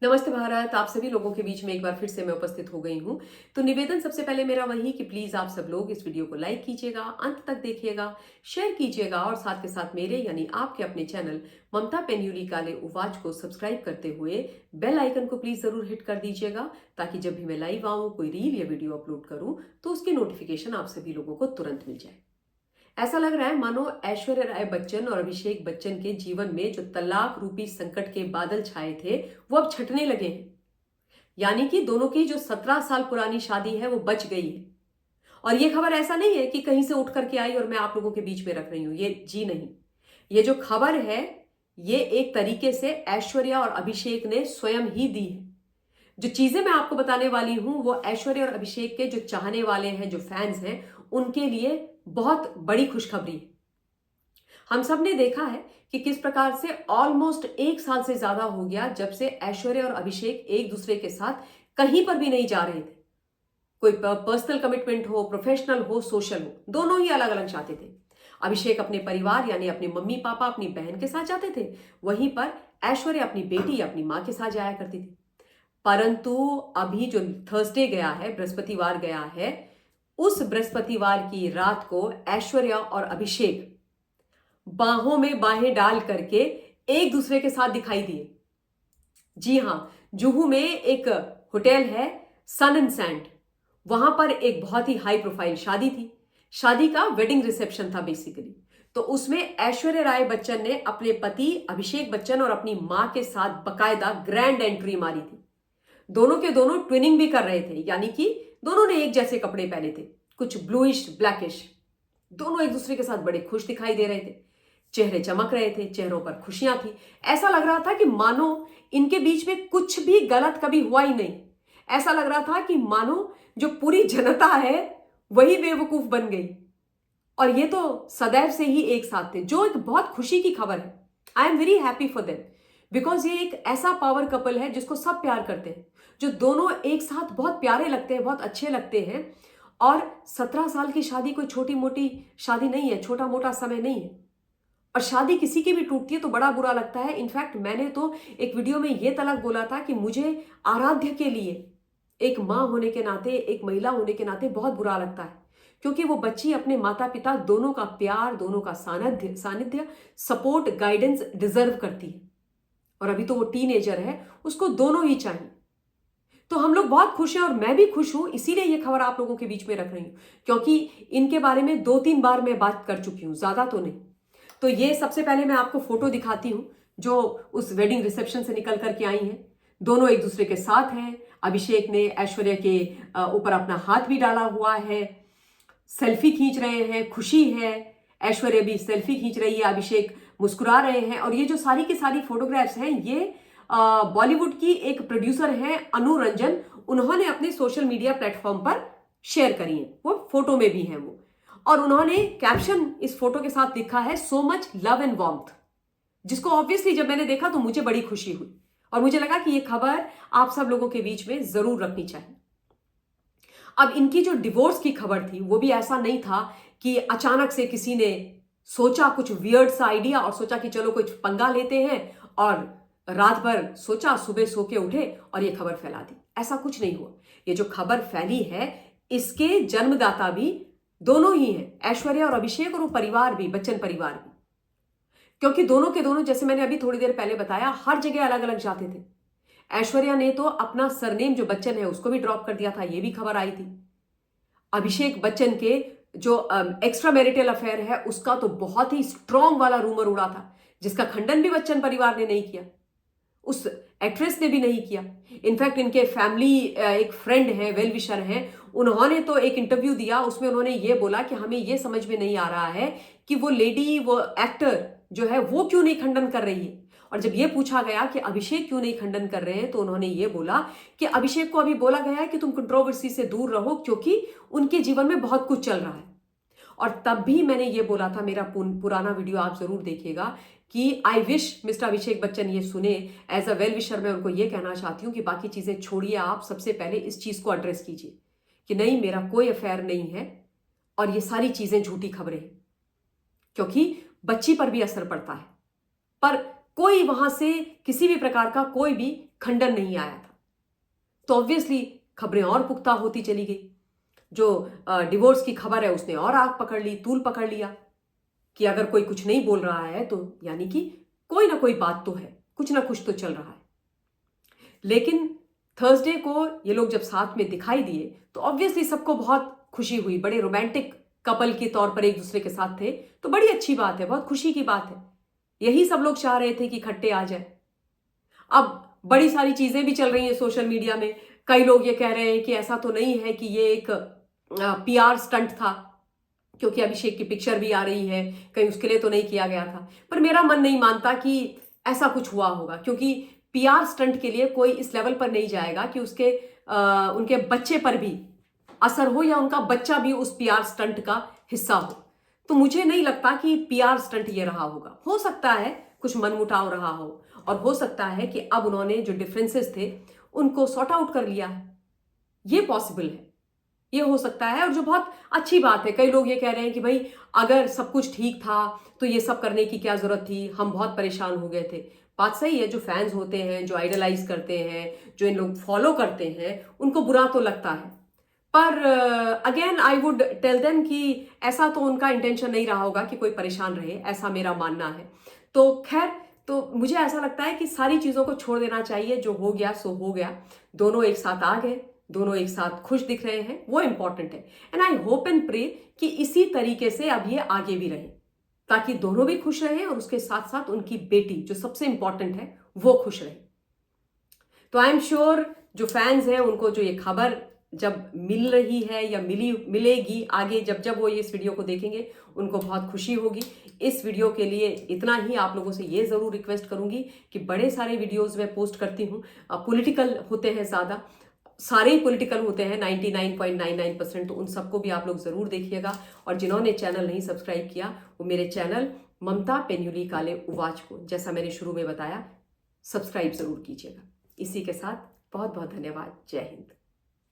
नमस्ते भारत। आप सभी लोगों के बीच में एक बार फिर से मैं उपस्थित हो गई हूं। तो निवेदन सबसे पहले मेरा वही कि प्लीज आप सब लोग इस वीडियो को लाइक कीजिएगा, अंत तक देखिएगा, शेयर कीजिएगा और साथ के साथ मेरे यानी आपके अपने चैनल ममता पेन्यूली काले उवाच को सब्सक्राइब करते हुए बेल आइकन को प्लीज जरूर हिट कर दीजिएगा, ताकि जब भी मैं लाइव आऊं, कोई रील या वीडियो अपलोड करूं तो उसकी नोटिफिकेशन आप सभी लोगों को तुरंत मिल जाए। ऐसा लग रहा है मानो ऐश्वर्या राय बच्चन और अभिषेक बच्चन के जीवन में जो तलाक रूपी संकट के बादल छाए थे वो अब छटने लगे हैं। यानी कि दोनों की जो 17 साल पुरानी शादी है वो बच गई है। और ये खबर ऐसा नहीं है कि कहीं से उठ करके आई और मैं आप लोगों के बीच में रख रही हूं, ये जी नहीं। ये जो खबर है ये एक तरीके से ऐश्वर्या और अभिषेक ने स्वयं ही दी है। जो चीजें मैं आपको बताने वाली हूं वो ऐश्वर्या और अभिषेक के जो चाहने वाले हैं, जो फैंस हैं, उनके लिए बहुत बड़ी खुशखबरी है। हम सब ने देखा है कि किस प्रकार से ऑलमोस्ट एक साल से ज्यादा हो गया जब से ऐश्वर्या और अभिषेक एक दूसरे के साथ कहीं पर भी नहीं जा रहे थे। कोई पर्सनल कमिटमेंट हो, प्रोफेशनल हो, सोशल हो, दोनों ही अलग अलग चाहते थे। अभिषेक अपने परिवार यानी अपने मम्मी पापा, अपनी बहन के साथ जाते थे, वहीं पर ऐश्वर्या अपनी बेटी, अपनी मां के साथ जाया करती थी। परंतु अभी जो थर्सडे गया है, बृहस्पतिवार गया है, उस बृहस्पतिवार की रात को ऐश्वर्या और अभिषेक बाहों में बाहें डाल करके एक दूसरे के साथ दिखाई दिए। जी हां, जुहू में एक होटल है, सन एंड सैंड। वहां पर एक बहुत ही हाई प्रोफाइल शादी थी। शादी का वेडिंग रिसेप्शन था बेसिकली। तो उसमें ऐश्वर्या राय बच्चन ने अपने पति अभिषेक बच्चन और अपनी मां के साथ बकायदा ग्रैंड एंट्री मारी थी। दोनों के दोनों ट्विनिंग भी कर रहे थे, यानी कि दोनों ने एक जैसे कपड़े पहने थे, कुछ ब्लूइश ब्लैकिश। दोनों एक दूसरे के साथ बड़े खुश दिखाई दे रहे थे, चेहरे चमक रहे थे, चेहरों पर खुशियां थी। ऐसा लग रहा था कि मानो इनके बीच में कुछ भी गलत कभी हुआ ही नहीं। ऐसा लग रहा था कि मानो जो पूरी जनता है वही बेवकूफ बन गई। और ये तो सदैव से ही एक साथ थे, जो एक बहुत खुशी की खबर है। I am very happy for them, because ये एक ऐसा पावर कपल है जिसको सब प्यार करते हैं, जो दोनों एक साथ बहुत प्यारे लगते हैं, बहुत अच्छे लगते हैं। और 17 साल की शादी कोई छोटी मोटी शादी नहीं है, छोटा मोटा समय नहीं है। और शादी किसी की भी टूटती है तो बड़ा बुरा लगता है। इनफैक्ट मैंने तो एक वीडियो में यह तलक बोला था कि मुझे आराध्य के लिए एक मां होने के नाते, एक महिला होने के नाते बहुत बुरा लगता है, क्योंकि वो बच्ची अपने माता पिता दोनों का प्यार, दोनों का सानिध्य, सपोर्ट, गाइडेंस डिजर्व करती है। और अभी तो वो टीनेजर है, उसको दोनों ही चाहिए। तो हम लोग बहुत खुश हैं और मैं भी खुश हूं, इसीलिए ये खबर आप लोगों के बीच में रख रही हूं, क्योंकि इनके बारे में 2-3 बार मैं बात कर चुकी हूं, ज्यादा तो नहीं। तो ये सबसे पहले मैं आपको फोटो दिखाती हूं जो उस वेडिंग रिसेप्शन से निकल करके आई हैं। दोनों एक दूसरे के साथ हैं। अभिषेक ने ऐश्वर्या के ऊपर अपना हाथ भी डाला हुआ है, सेल्फी खींच रहे हैं, खुशी है। ऐश्वर्या भी सेल्फी खींच रही है, अभिषेक मुस्कुरा रहे हैं। और ये जो सारी की सारी फोटोग्राफ्स हैं, ये बॉलीवुड की एक प्रोड्यूसर है अनु रंजन, उन्होंने अपने सोशल मीडिया प्लेटफॉर्म पर शेयर करी है। वो फोटो में भी हैं वो। और उन्होंने कैप्शन इस फोटो के साथ लिखा है, so much love and warmth, जिसको ऑब्वियसली जब मैंने देखा तो मुझे बड़ी खुशी हुई और मुझे लगा कि ये खबर आप सब लोगों के बीच में जरूर रखनी चाहिए। अब इनकी जो डिवोर्स की खबर थी वो भी ऐसा नहीं था कि अचानक से किसी ने सोचा कुछ वियर्ड सा आइडिया और सोचा कि चलो कुछ पंगा लेते हैं, और रात भर सोचा, सुबह सो के उठे और ये खबर फैला दी। ऐसा कुछ नहीं हुआ। ये जो खबर फैली है इसके जन्मदाता भी दोनों ही हैं, ऐश्वर्या और अभिषेक, और वो परिवार भी, बच्चन परिवार भी। क्योंकि दोनों के दोनों, जैसे मैंने अभी थोड़ी देर पहले बताया, हर जगह अलग अलग जाते थे। ऐश्वर्या ने तो अपना सरनेम जो बच्चन है उसको भी ड्रॉप कर दिया था, ये भी खबर आई थी। अभिषेक बच्चन के जो एक्स्ट्रा मैरिटल अफेयर है उसका तो बहुत ही स्ट्रॉन्ग वाला रूमर उड़ा था, जिसका खंडन भी बच्चन परिवार ने नहीं किया, उस एक्ट्रेस ने भी नहीं किया। इनफैक्ट इनके फैमिली एक फ्रेंड है, वेल विशर हैं, उन्होंने तो एक इंटरव्यू दिया, उसमें उन्होंने ये बोला कि हमें ये समझ में नहीं आ रहा है कि वो लेडी, वो एक्टर जो है वो क्यों नहीं खंडन कर रही है। और जब ये पूछा गया कि अभिषेक क्यों नहीं खंडन कर रहे हैं तो उन्होंने ये बोला कि अभिषेक को अभी बोला गया है कि तुम कंट्रोवर्सी से दूर रहो, क्योंकि उनके जीवन में बहुत कुछ चल रहा है। और तब भी मैंने ये बोला था, मेरा पुराना वीडियो आप जरूर देखिएगा, कि I wish mister Abhishek Bachchan ये सुने। एज अ वेल विशर मैं उनको ये कहना चाहती हूँ कि बाकी चीजें छोड़िए, आप सबसे पहले इस चीज को एड्रेस कीजिए कि नहीं, मेरा कोई अफेयर नहीं है और ये सारी चीजें झूठी खबरें हैं, क्योंकि बच्ची पर भी असर पड़ता है। पर कोई वहां से किसी भी प्रकार का कोई भी खंडन नहीं आया था। तो ऑब्वियसली खबरें और पुख्ता होती चली गई। जो डिवोर्स की खबर है उसने और आग पकड़ ली, तूल पकड़ लिया कि अगर कोई कुछ नहीं बोल रहा है तो यानी कि कोई ना कोई बात तो है, कुछ ना कुछ तो चल रहा है। लेकिन थर्सडे को ये लोग जब साथ में दिखाई दिए तो ऑब्वियसली सबको बहुत खुशी हुई। बड़े रोमांटिक कपल के तौर पर एक दूसरे के साथ थे, तो बड़ी अच्छी बात है, बहुत खुशी की बात है। यही सब लोग चाह रहे थे कि इकट्ठे आ जाए। अब बड़ी सारी चीजें भी चल रही हैं सोशल मीडिया में। कई लोग ये कह रहे हैं कि ऐसा तो नहीं है कि ये एक पीआर स्टंट था, क्योंकि अभिषेक की पिक्चर भी आ रही है, कहीं उसके लिए तो नहीं किया गया था। पर मेरा मन नहीं मानता कि ऐसा कुछ हुआ होगा, क्योंकि पीआर स्टंट के लिए कोई इस लेवल पर नहीं जाएगा कि उनके बच्चे पर भी असर हो या उनका बच्चा भी उस पीआर स्टंट का हिस्सा हो। तो मुझे नहीं लगता कि पीआर स्टंट ये रहा होगा। हो सकता है कुछ मनमुटाव रहा हो, और हो सकता है कि अब उन्होंने जो डिफरेंसेस थे उनको सॉर्ट आउट कर लिया है। ये पॉसिबल है, ये हो सकता है, और जो बहुत अच्छी बात है। कई लोग ये कह रहे हैं कि भाई अगर सब कुछ ठीक था तो ये सब करने की क्या जरूरत थी, हम बहुत परेशान हो गए थे। बात सही है, जो फैंस होते हैं, जो आइडलाइज करते हैं, जो इन लोग फॉलो करते हैं, उनको बुरा तो लगता है। पर again I would tell them कि ऐसा तो उनका इंटेंशन नहीं रहा होगा कि कोई परेशान रहे, ऐसा मेरा मानना है। तो खैर, तो मुझे ऐसा लगता है कि सारी चीजों को छोड़ देना चाहिए। जो हो गया सो हो गया। दोनों एक साथ आ गए, दोनों एक साथ खुश दिख रहे हैं, वो इंपॉर्टेंट है। And I hope and pray कि इसी तरीके से अब ये आगे भी रहे, ताकि दोनों भी खुश रहे और उसके साथ साथ उनकी बेटी जो सबसे इंपॉर्टेंट है वो खुश रहे। तो आई एम श्योर जो फैंस हैं उनको जो ये खबर जब मिल रही है या मिलेगी आगे, जब जब वो इस वीडियो को देखेंगे, उनको बहुत खुशी होगी। इस वीडियो के लिए इतना ही। आप लोगों से ये जरूर रिक्वेस्ट करूंगी कि बड़े सारे वीडियोस मैं पोस्ट करती हूँ, पॉलिटिकल होते हैं, ज़्यादा सारे ही पॉलिटिकल होते हैं 99.99%। तो उन सबको भी आप लोग जरूर देखिएगा। और जिन्होंने चैनल नहीं सब्सक्राइब किया वो मेरे चैनल ममता पेन्युली काले उवाच को, जैसा मैंने शुरू में बताया, सब्सक्राइब जरूर कीजिएगा। इसी के साथ बहुत बहुत धन्यवाद। जय हिंद।